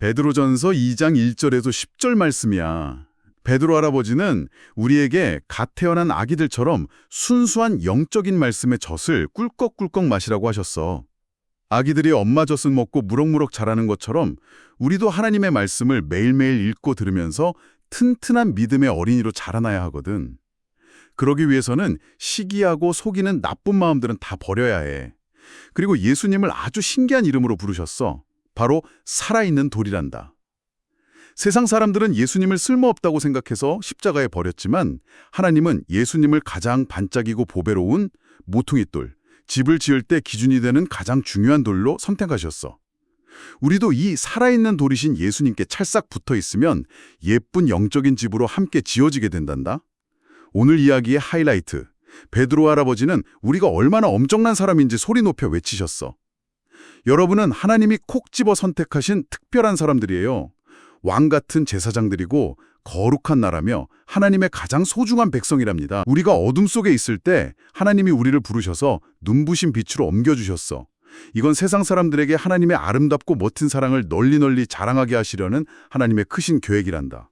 베드로전서 2장 1절에서 10절 말씀이야. 베드로 할아버지는 우리에게 갓 태어난 아기들처럼 순수한 영적인 말씀의 젖을 꿀꺽꿀꺽 마시라고 하셨어. 아기들이 엄마 젖을 먹고 무럭무럭 자라는 것처럼 우리도 하나님의 말씀을 매일매일 읽고 들으면서 튼튼한 믿음의 어린이로 자라나야 하거든. 그러기 위해서는 시기하고 속이는 나쁜 마음들은 다 버려야 해. 그리고 예수님을 아주 신기한 이름으로 부르셨어. 바로 살아있는 돌이란다. 세상 사람들은 예수님을 쓸모없다고 생각해서 십자가에 버렸지만 하나님은 예수님을 가장 반짝이고 보배로운 모퉁이돌, 집을 지을 때 기준이 되는 가장 중요한 돌로 선택하셨어. 우리도 이 살아있는 돌이신 예수님께 찰싹 붙어 있으면 예쁜 영적인 집으로 함께 지어지게 된단다. 오늘 이야기의 하이라이트, 베드로 할아버지는 우리가 얼마나 엄청난 사람인지 소리 높여 외치셨어. 여러분은 하나님이 콕 집어 선택하신 특별한 사람들이에요. 왕 같은 제사장들이고 거룩한 나라며 하나님의 가장 소중한 백성이랍니다. 우리가 어둠 속에 있을 때 하나님이 우리를 부르셔서 눈부신 빛으로 옮겨주셨어. 이건 세상 사람들에게 하나님의 아름답고 멋진 사랑을 널리 자랑하게 하시려는 하나님의 크신 계획이란다.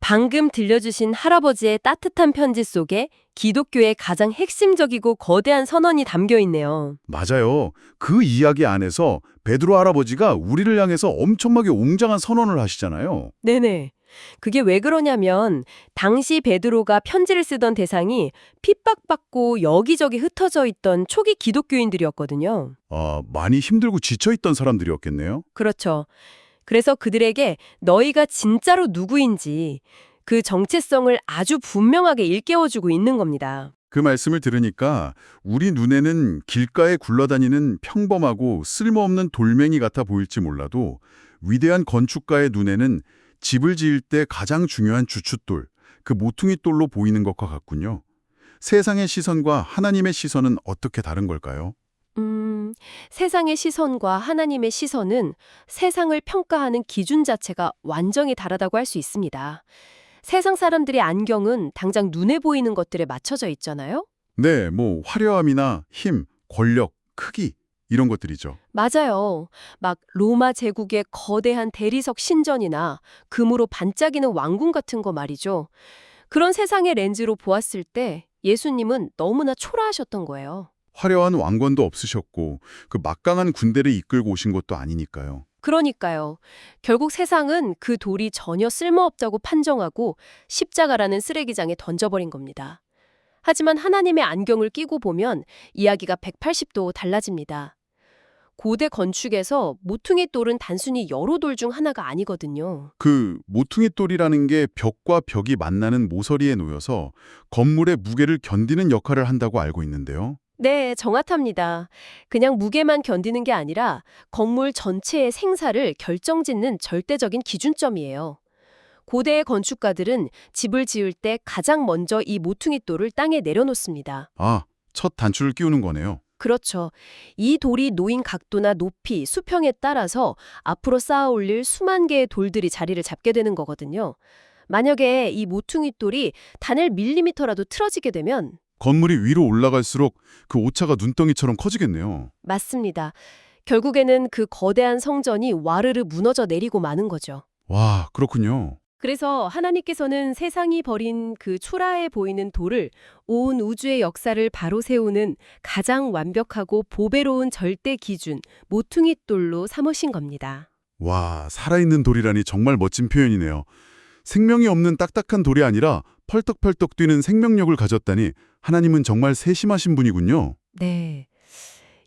방금 들려주신 할아버지의 따뜻한 편지 속에 기독교의 가장 핵심적이고 거대한 선언이 담겨 있네요. 맞아요. 그 이야기 안에서 베드로 할아버지가 우리를 향해서 엄청나게 웅장한 선언을 하시잖아요. 네네. 그게 왜 그러냐면 당시 베드로가 편지를 쓰던 대상이 핍박받고 여기저기 흩어져 있던 초기 기독교인들이었거든요. 많이 힘들고 지쳐있던 사람들이었겠네요. 그렇죠. 그래서 그들에게 너희가 진짜로 누구인지 그 정체성을 아주 분명하게 일깨워주고 있는 겁니다. 그 말씀을 들으니까 우리 눈에는 길가에 굴러다니는 평범하고 쓸모없는 돌멩이 같아 보일지 몰라도 위대한 건축가의 눈에는 집을 지을 때 가장 중요한 주춧돌, 그 모퉁이돌로 보이는 것과 같군요. 세상의 시선과 하나님의 시선은 어떻게 다른 걸까요? 세상의 시선과 하나님의 시선은 세상을 평가하는 기준 자체가 완전히 다르다고 할 수 있습니다. 세상 사람들의 안경은 당장 눈에 보이는 것들에 맞춰져 있잖아요? 네, 화려함이나 힘, 권력, 크기 이런 것들이죠. 맞아요. 막 로마 제국의 거대한 대리석 신전이나 금으로 반짝이는 왕궁 같은 거 말이죠. 그런 세상의 렌즈로 보았을 때 예수님은 너무나 초라하셨던 거예요. 화려한 왕권도 없으셨고 그 막강한 군대를 이끌고 오신 것도 아니니까요. 그러니까요. 결국 세상은 그 돌이 전혀 쓸모없다고 판정하고 십자가라는 쓰레기장에 던져버린 겁니다. 하지만 하나님의 안경을 끼고 보면 이야기가 180도 달라집니다. 고대 건축에서 모퉁이 돌은 단순히 여러 돌 중 하나가 아니거든요. 그 모퉁이돌이라는 게 벽과 벽이 만나는 모서리에 놓여서 건물의 무게를 견디는 역할을 한다고 알고 있는데요. 네, 정확합니다. 그냥 무게만 견디는 게 아니라 건물 전체의 생사를 결정짓는 절대적인 기준점이에요. 고대의 건축가들은 집을 지을 때 가장 먼저 이 모퉁이돌을 땅에 내려놓습니다. 첫 단추를 끼우는 거네요. 그렇죠. 이 돌이 놓인 각도나 높이, 수평에 따라서 앞으로 쌓아 올릴 수만 개의 돌들이 자리를 잡게 되는 거거든요. 만약에 이 모퉁이돌이 단일 밀리미터라도 틀어지게 되면 건물이 위로 올라갈수록 그 오차가 눈덩이처럼 커지겠네요. 맞습니다. 결국에는 그 거대한 성전이 와르르 무너져 내리고 마는 거죠. 와, 그렇군요. 그래서 하나님께서는 세상이 버린 그 초라해 보이는 돌을 온 우주의 역사를 바로 세우는 가장 완벽하고 보배로운 절대 기준, 모퉁이돌로 삼으신 겁니다. 와, 살아있는 돌이라니 정말 멋진 표현이네요. 생명이 없는 딱딱한 돌이 아니라 펄떡펄떡 뛰는 생명력을 가졌다니 하나님은 정말 세심하신 분이군요. 네.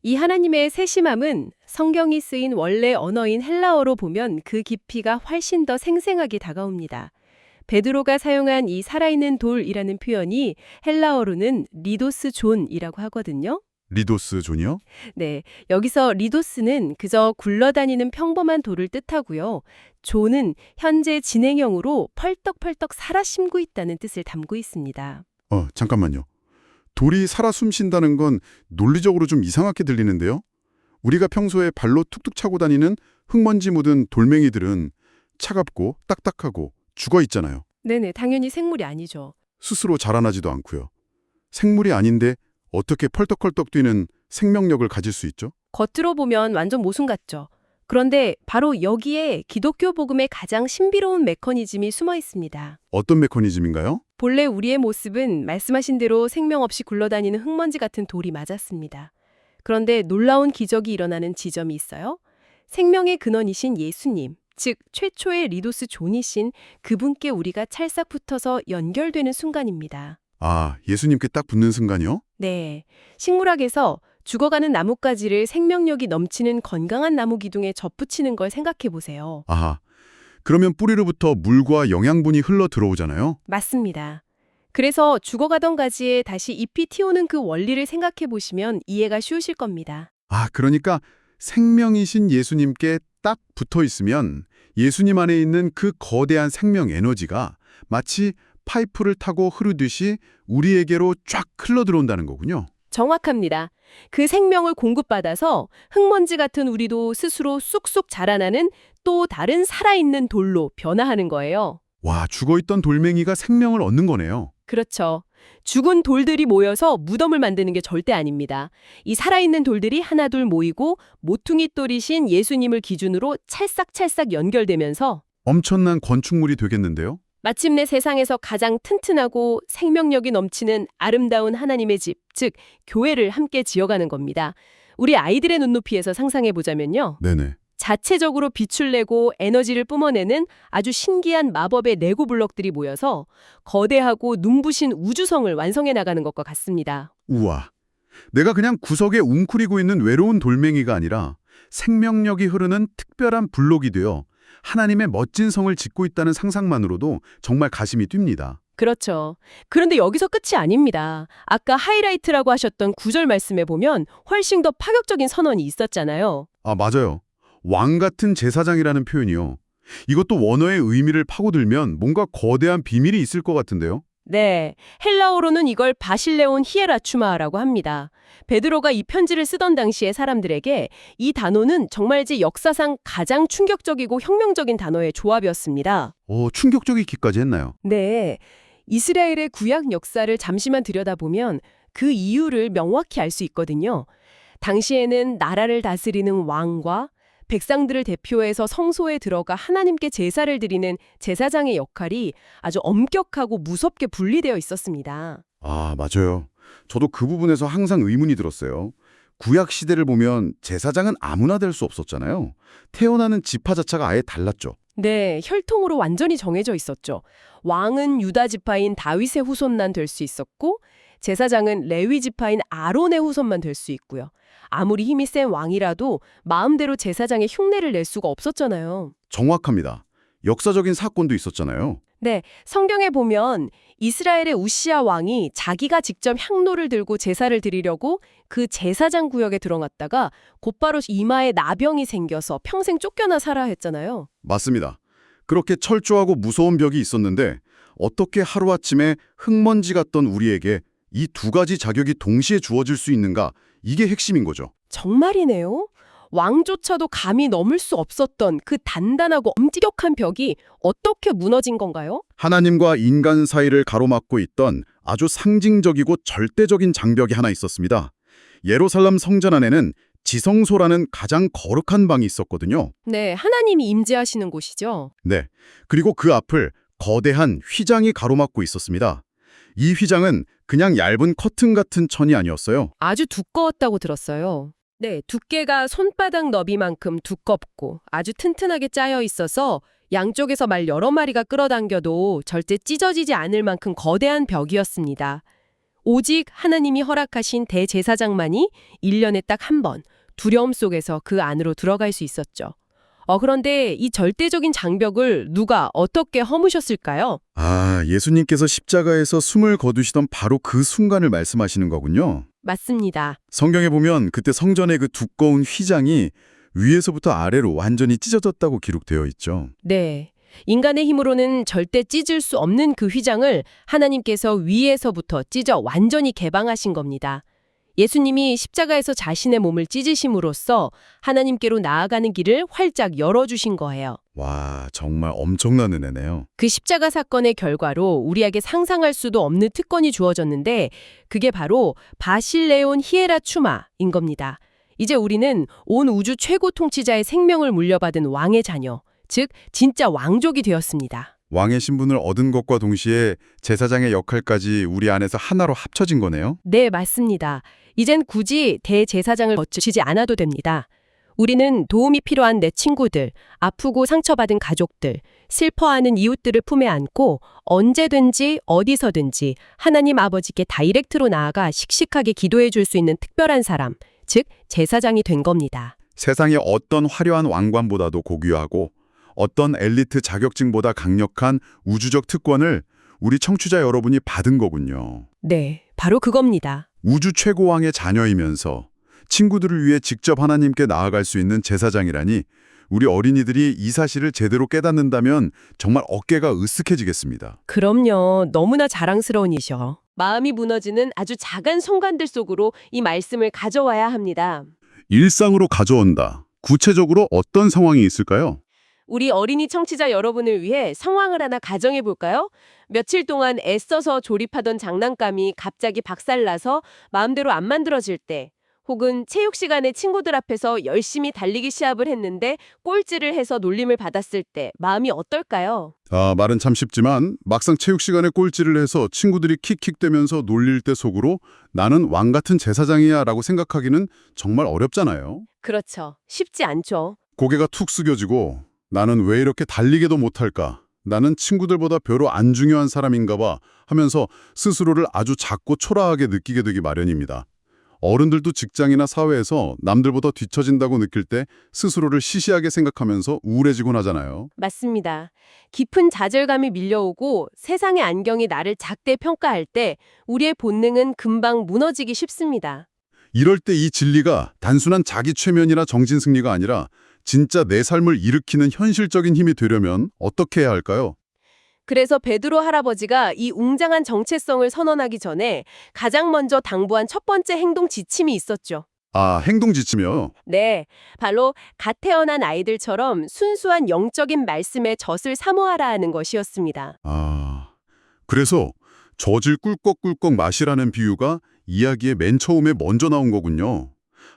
이 하나님의 세심함은 성경이 쓰인 원래 언어인 헬라어로 보면 그 깊이가 훨씬 더 생생하게 다가옵니다. 베드로가 사용한 이 살아있는 돌이라는 표현이 헬라어로는 리도스 존이라고 하거든요. 리도스 존이요? 네, 여기서 리도스는 그저 굴러다니는 평범한 돌을 뜻하고요. 존은 현재 진행형으로 펄떡펄떡 살아 심고 있다는 뜻을 담고 있습니다. 잠깐만요. 돌이 살아 숨쉰다는 건 논리적으로 좀 이상하게 들리는데요? 우리가 평소에 발로 툭툭 차고 다니는 흙먼지 묻은 돌멩이들은 차갑고 딱딱하고 죽어 있잖아요. 네네, 당연히 생물이 아니죠. 스스로 자라나지도 않고요. 생물이 아닌데 어떻게 펄떡펄떡 뛰는 생명력을 가질 수 있죠? 겉으로 보면 완전 모순 같죠. 그런데 바로 여기에 기독교 복음의 가장 신비로운 메커니즘이 숨어 있습니다. 어떤 메커니즘인가요? 본래 우리의 모습은 말씀하신 대로 생명 없이 굴러다니는 흙먼지 같은 돌이 맞았습니다. 그런데 놀라운 기적이 일어나는 지점이 있어요. 생명의 근원이신 예수님, 즉 최초의 리도스 존이신 그분께 우리가 찰싹 붙어서 연결되는 순간입니다. 아, 예수님께 딱 붙는 순간이요? 네, 식물학에서 죽어가는 나뭇가지를 생명력이 넘치는 건강한 나무 기둥에 접붙이는 걸 생각해 보세요. 아하, 그러면 뿌리로부터 물과 영양분이 흘러 들어오잖아요? 맞습니다. 그래서 죽어가던 가지에 다시 잎이 튀어오는 그 원리를 생각해 보시면 이해가 쉬우실 겁니다. 아, 그러니까 생명이신 예수님께 딱 붙어 있으면 예수님 안에 있는 그 거대한 생명 에너지가 마치 파이프를 타고 흐르듯이 우리에게로 쫙 흘러 들어온다는 거군요. 정확합니다. 그 생명을 공급받아서 흙먼지 같은 우리도 스스로 쑥쑥 자라나는 또 다른 살아있는 돌로 변화하는 거예요. 와, 죽어있던 돌멩이가 생명을 얻는 거네요. 그렇죠. 죽은 돌들이 모여서 무덤을 만드는 게 절대 아닙니다. 이 살아있는 돌들이 하나둘 모이고 모퉁이 돌이신 예수님을 기준으로 찰싹찰싹 연결되면서 엄청난 건축물이 되겠는데요? 마침내 세상에서 가장 튼튼하고 생명력이 넘치는 아름다운 하나님의 집, 즉 교회를 함께 지어가는 겁니다. 우리 아이들의 눈높이에서 상상해보자면요. 네네. 자체적으로 빛을 내고 에너지를 뿜어내는 아주 신기한 마법의 레고 블록들이 모여서 거대하고 눈부신 우주성을 완성해 나가는 것과 같습니다. 우와. 내가 그냥 구석에 웅크리고 있는 외로운 돌멩이가 아니라 생명력이 흐르는 특별한 블록이 되어 하나님의 멋진 성을 짓고 있다는 상상만으로도 정말 가심이 뜁니다. 그렇죠. 그런데 여기서 끝이 아닙니다. 아까 하이라이트라고 하셨던 9절 말씀에 보면 훨씬 더 파격적인 선언이 있었잖아요. 아, 맞아요. 왕 같은 제사장이라는 표현이요. 이것도 원어의 의미를 파고들면 뭔가 거대한 비밀이 있을 것 같은데요. 네, 헬라어로는 이걸 바실레온 히에라추마라고 합니다. 베드로가 이 편지를 쓰던 당시의 사람들에게 이 단어는 정말지 역사상 가장 충격적이고 혁명적인 단어의 조합이었습니다. 충격적이기까지 했나요? 네, 이스라엘의 구약 역사를 잠시만 들여다보면 그 이유를 명확히 알 수 있거든요. 당시에는 나라를 다스리는 왕과 백성들을 대표해서 성소에 들어가 하나님께 제사를 드리는 제사장의 역할이 아주 엄격하고 무섭게 분리되어 있었습니다. 아, 맞아요. 저도 그 부분에서 항상 의문이 들었어요. 구약 시대를 보면 제사장은 아무나 될 수 없었잖아요. 태어나는 지파 자체가 아예 달랐죠. 네, 혈통으로 완전히 정해져 있었죠. 왕은 유다 지파인 다윗의 후손만 될 수 있었고 제사장은 레위 지파인 아론의 후손만 될 수 있고요. 아무리 힘이 센 왕이라도 마음대로 제사장의 흉내를 낼 수가 없었잖아요. 정확합니다. 역사적인 사건도 있었잖아요. 네, 성경에 보면 이스라엘의 우시아 왕이 자기가 직접 향로를 들고 제사를 드리려고 그 제사장 구역에 들어갔다가 곧바로 이마에 나병이 생겨서 평생 쫓겨나 살아야 했잖아요. 맞습니다. 그렇게 철저하고 무서운 벽이 있었는데 어떻게 하루아침에 흙먼지 같던 우리에게 이 두 가지 자격이 동시에 주어질 수 있는가? 이게 핵심인 거죠. 정말이네요. 왕조차도 감히 넘을 수 없었던 그 단단하고 엄지격한 벽이 어떻게 무너진 건가요? 하나님과 인간 사이를 가로막고 있던 아주 상징적이고 절대적인 장벽이 하나 있었습니다. 예루살렘 성전 안에는 지성소라는 가장 거룩한 방이 있었거든요. 네, 하나님이 임재하시는 곳이죠. 네. 그리고 그 앞을 거대한 휘장이 가로막고 있었습니다. 이 휘장은 그냥 얇은 커튼 같은 천이 아니었어요. 아주 두꺼웠다고 들었어요. 네, 두께가 손바닥 너비만큼 두껍고 아주 튼튼하게 짜여 있어서 양쪽에서 말 여러 마리가 끌어당겨도 절대 찢어지지 않을 만큼 거대한 벽이었습니다. 오직 하나님이 허락하신 대제사장만이 1년에 딱 한 번 두려움 속에서 그 안으로 들어갈 수 있었죠. 그런데 이 절대적인 장벽을 누가 어떻게 허무셨을까요? 아, 예수님께서 십자가에서 숨을 거두시던 바로 그 순간을 말씀하시는 거군요. 맞습니다. 성경에 보면 그때 성전의 그 두꺼운 휘장이 위에서부터 아래로 완전히 찢어졌다고 기록되어 있죠. 네. 인간의 힘으로는 절대 찢을 수 없는 그 휘장을 하나님께서 위에서부터 찢어 완전히 개방하신 겁니다. 예수님이 십자가에서 자신의 몸을 찢으심으로써 하나님께로 나아가는 길을 활짝 열어주신 거예요. 와, 정말 엄청난 은혜네요. 그 십자가 사건의 결과로 우리에게 상상할 수도 없는 특권이 주어졌는데 그게 바로 바실레온 히에라 추마인 겁니다. 이제 우리는 온 우주 최고 통치자의 생명을 물려받은 왕의 자녀, 즉 진짜 왕족이 되었습니다. 왕의 신분을 얻은 것과 동시에 제사장의 역할까지 우리 안에서 하나로 합쳐진 거네요. 네, 맞습니다. 이젠 굳이 대제사장을 거치지 않아도 됩니다. 우리는 도움이 필요한 내 친구들, 아프고 상처받은 가족들, 슬퍼하는 이웃들을 품에 안고 언제든지 어디서든지 하나님 아버지께 다이렉트로 나아가 씩씩하게 기도해 줄 수 있는 특별한 사람, 즉 제사장이 된 겁니다. 세상의 어떤 화려한 왕관보다도 고귀하고 어떤 엘리트 자격증보다 강력한 우주적 특권을 우리 청취자 여러분이 받은 거군요. 네, 바로 그겁니다. 우주 최고왕의 자녀이면서 친구들을 위해 직접 하나님께 나아갈 수 있는 제사장이라니 우리 어린이들이 이 사실을 제대로 깨닫는다면 정말 어깨가 으쓱해지겠습니다. 그럼요. 너무나 자랑스러운 일이죠. 마음이 무너지는 아주 작은 순간들 속으로 이 말씀을 가져와야 합니다. 일상으로 가져온다. 구체적으로 어떤 상황이 있을까요? 우리 어린이 청취자 여러분을 위해 상황을 하나 가정해 볼까요? 며칠 동안 애써서 조립하던 장난감이 갑자기 박살나서 마음대로 안 만들어질 때, 혹은 체육 시간에 친구들 앞에서 열심히 달리기 시합을 했는데 꼴찌를 해서 놀림을 받았을 때 마음이 어떨까요? 말은 참 쉽지만 막상 체육 시간에 꼴찌를 해서 친구들이 킥킥대면서 놀릴 때 속으로 나는 왕 같은 제사장이야 라고 생각하기는 정말 어렵잖아요. 그렇죠. 쉽지 않죠. 고개가 툭 숙여지고 나는 왜 이렇게 달리기도 못할까? 나는 친구들보다 별로 안 중요한 사람인가 봐 하면서 스스로를 아주 작고 초라하게 느끼게 되기 마련입니다. 어른들도 직장이나 사회에서 남들보다 뒤처진다고 느낄 때 스스로를 시시하게 생각하면서 우울해지곤 하잖아요. 맞습니다. 깊은 좌절감이 밀려오고 세상의 안경이 나를 작게 평가할 때 우리의 본능은 금방 무너지기 쉽습니다. 이럴 때 이 진리가 단순한 자기 최면이나 정신 승리가 아니라 진짜 내 삶을 일으키는 현실적인 힘이 되려면 어떻게 해야 할까요? 그래서 베드로 할아버지가 이 웅장한 정체성을 선언하기 전에 가장 먼저 당부한 첫 번째 행동 지침이 있었죠. 행동 지침이요. 네, 바로 갓 태어난 아이들처럼 순수한 영적인 말씀의 젖을 사모하라 하는 것이었습니다. 그래서 젖을 꿀꺽꿀꺽 마시라는 비유가 이야기의 맨 처음에 먼저 나온 거군요.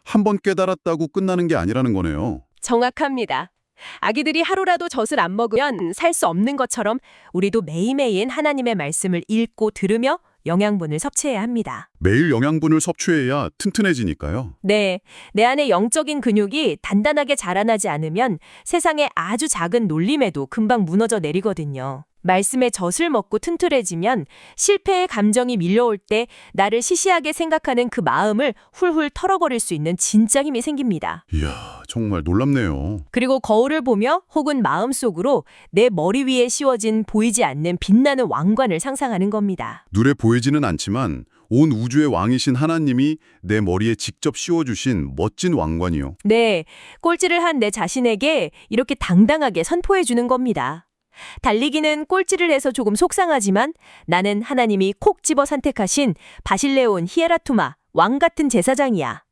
한 번 깨달았다고 끝나는 게 아니라는 거네요. 정확합니다. 아기들이 하루라도 젖을 안 먹으면 살 수 없는 것처럼 우리도 매일매일 하나님의 말씀을 읽고 들으며 영양분을 섭취해야 합니다. 매일 영양분을 섭취해야 튼튼해지니까요. 네, 내 안의 영적인 근육이 단단하게 자라나지 않으면 세상의 아주 작은 놀림에도 금방 무너져 내리거든요. 말씀의 젖을 먹고 튼튼해지면 실패의 감정이 밀려올 때 나를 시시하게 생각하는 그 마음을 훌훌 털어버릴 수 있는 진짜 힘이 생깁니다. 이야, 정말 놀랍네요. 그리고 거울을 보며 혹은 마음속으로 내 머리 위에 씌워진 보이지 않는 빛나는 왕관을 상상하는 겁니다. 눈에 보이지는 않지만 온 우주의 왕이신 하나님이 내 머리에 직접 씌워주신 멋진 왕관이요. 네, 꼴찌를 한 내 자신에게 이렇게 당당하게 선포해 주는 겁니다. 달리기는 꼴찌를 해서 조금 속상하지만 나는 하나님이 콕 집어 선택하신 바실레온 히에라투마 왕 같은 제사장이야.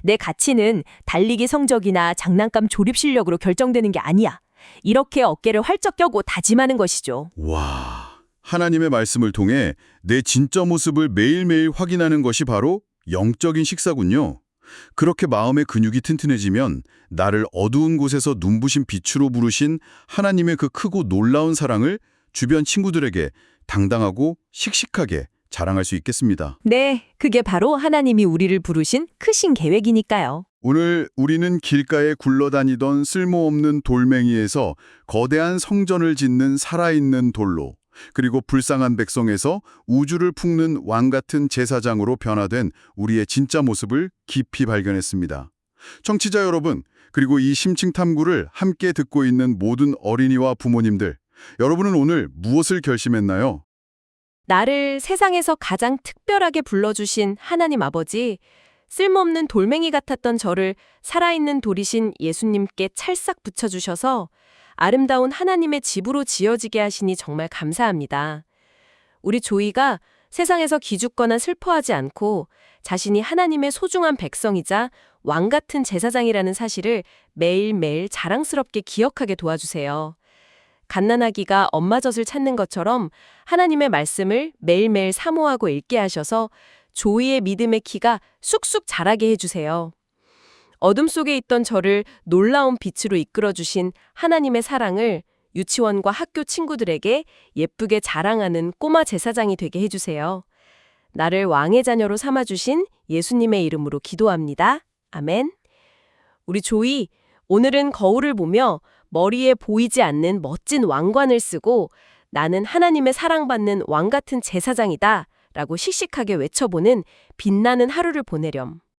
내 가치는 달리기 성적이나 장난감 조립 실력으로 결정되는 게 아니야. 이렇게 어깨를 활쩍 껴고 다짐하는 것이죠. 와, 하나님의 말씀을 통해 내 진짜 모습을 매일매일 확인하는 것이 바로 영적인 식사군요. 그렇게 마음의 근육이 튼튼해지면 나를 어두운 곳에서 눈부신 빛으로 부르신 하나님의 그 크고 놀라운 사랑을 주변 친구들에게 당당하고 씩씩하게 자랑할 수 있겠습니다. 네, 그게 바로 하나님이 우리를 부르신 크신 계획이니까요. 오늘 우리는 길가에 굴러다니던 쓸모없는 돌멩이에서 거대한 성전을 짓는 살아있는 돌로, 그리고 불쌍한 백성에서 우주를 품는 왕 같은 제사장으로 변화된 우리의 진짜 모습을 깊이 발견했습니다. 청취자 여러분, 그리고 이 심층 탐구를 함께 듣고 있는 모든 어린이와 부모님들, 여러분은 오늘 무엇을 결심했나요? 나를 세상에서 가장 특별하게 불러주신 하나님 아버지, 쓸모없는 돌멩이 같았던 저를 살아있는 돌이신 예수님께 찰싹 붙여주셔서 아름다운 하나님의 집으로 지어지게 하시니 정말 감사합니다. 우리 조이가 세상에서 기죽거나 슬퍼하지 않고 자신이 하나님의 소중한 백성이자 왕 같은 제사장이라는 사실을 매일매일 자랑스럽게 기억하게 도와주세요. 갓난아기가 엄마 젖을 찾는 것처럼 하나님의 말씀을 매일매일 사모하고 읽게 하셔서 조이의 믿음의 키가 쑥쑥 자라게 해주세요. 어둠 속에 있던 저를 놀라운 빛으로 이끌어주신 하나님의 사랑을 유치원과 학교 친구들에게 예쁘게 자랑하는 꼬마 제사장이 되게 해주세요. 나를 왕의 자녀로 삼아주신 예수님의 이름으로 기도합니다. 아멘. 우리 조이, 오늘은 거울을 보며 머리에 보이지 않는 멋진 왕관을 쓰고 나는 하나님의 사랑받는 왕 같은 제사장이다 라고 씩씩하게 외쳐보는 빛나는 하루를 보내렴.